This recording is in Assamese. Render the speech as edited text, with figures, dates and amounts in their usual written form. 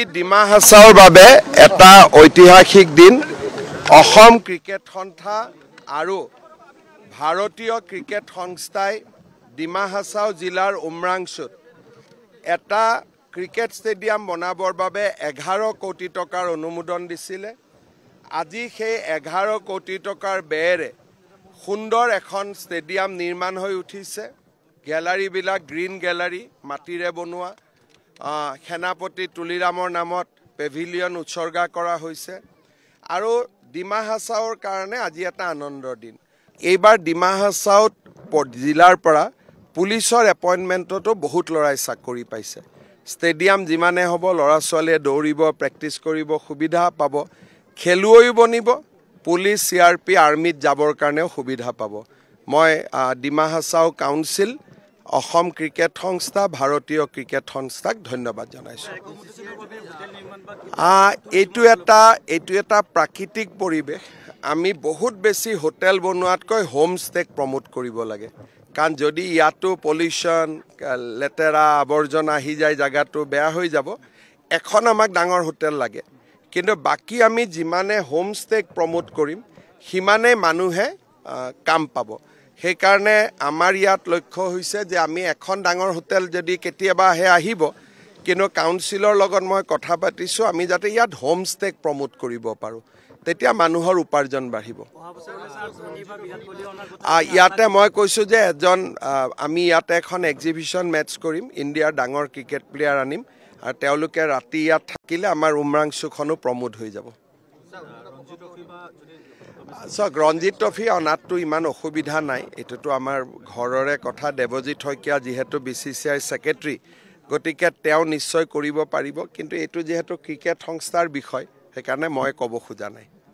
ডিমা হাছাওৰ বাবে এটা ঐতিহাসিক দিন। অসম ক্ৰিকেট সন্থা আৰু ভাৰতীয় ক্ৰিকেট সংস্থাই ডিমা হাছাও জিলাৰ উমৰাংচুত এটা ক্ৰিকেট ষ্টেডিয়াম বনাবৰ বাবে 11 কোটি টকাৰ অনুমোদন দিছিলে। আজি সেই 11 কোটি টকাৰ ব্যয়েৰে সুন্দৰ এখন ষ্টেডিয়াম নিৰ্মাণ হৈ উঠিছে। গ্যালাৰীবিলাক গ্ৰীণ গ্যালাৰী মাটিৰে বনোৱা। সেনাপতি তুলিৰামৰ নামত পেভিলিয়ন উৎসৰ্গা কৰা হৈছে আৰু ডিমা হাছাওৰ কাৰণে আজি এটা আনন্দৰ দিন। এইবাৰ ডিমা হাছাও জিলাৰ পৰা পুলিচৰ এপইণ্টমেণ্টতো বহুত ল'ৰাই চাকৰি পাইছে। ষ্টেডিয়াম যিমানে হ'ব ল'ৰা ছোৱালীয়ে দৌৰিব প্ৰেক্টিছ কৰিব সুবিধা পাব, খেলুৱৈও বনিব, পুলিচ CRP আৰ্মিত যাবৰ কাৰণেও সুবিধা পাব। মই ডিমা হাছাও কাউন্সিল, অসম ক্ৰিকেট সংস্থা, ভাৰতীয় ক্ৰিকেট সংস্থাক ধন্যবাদ জনাইছোঁ। এইটো এটা প্ৰাকৃতিক পৰিৱেশ। আমি বহুত বেছি হোটেল বনোৱাতকৈ হোম ষ্টেক প্ৰমোট কৰিব লাগে, কাৰণ যদি ইয়াতো পলিউশ্যন লেতেৰা আৱৰ্জনা আহি যায় জাগাটো বেয়া হৈ যাব। এখন আমাক ডাঙৰ হোটেল লাগে, কিন্তু বাকী আমি যিমানে হোম ষ্টেক প্ৰমোট কৰিম সিমানে মানুহে কাম পাব। সেইকাৰণে আমাৰ ইয়াত লক্ষ্য হৈছে যে আমি এখন ডাঙৰ হোটেল যদি কেতিয়াবা আহিব, কিন্তু কাউন্সিলৰ লগত মই কথা পাতিছোঁ আমি যাতে ইয়াত হোম ষ্টেক প্ৰমোট কৰিব পাৰোঁ, তেতিয়া মানুহৰ উপাৰ্জন বাঢ়িব। ইয়াতে মই কৈছোঁ যে আমি ইয়াতে এখন এক্সিবিশ্যন মেটছ কৰিম, ইণ্ডিয়াৰ ডাঙৰ ক্ৰিকেট প্লেয়াৰ আনিম আৰু তেওঁলোকে ৰাতি ইয়াত থাকিলে আমাৰ উমৰাংচুখনো প্ৰমোট হৈ যাব। চাওক, ৰঞ্জিত ট্ৰফি অনাতটো ইমান অসুবিধা নাই, এইটোতো আমাৰ ঘৰৰে কথা। দেৱজিৎ শইকীয়া যিহেতু BCCI ছেক্ৰেটাৰী, গতিকে তেওঁ নিশ্চয় কৰিব পাৰিব, কিন্তু এইটো যিহেতু ক্ৰিকেট সংস্থাৰ বিষয় সেইকাৰণে মই ক'ব খোজা নাই।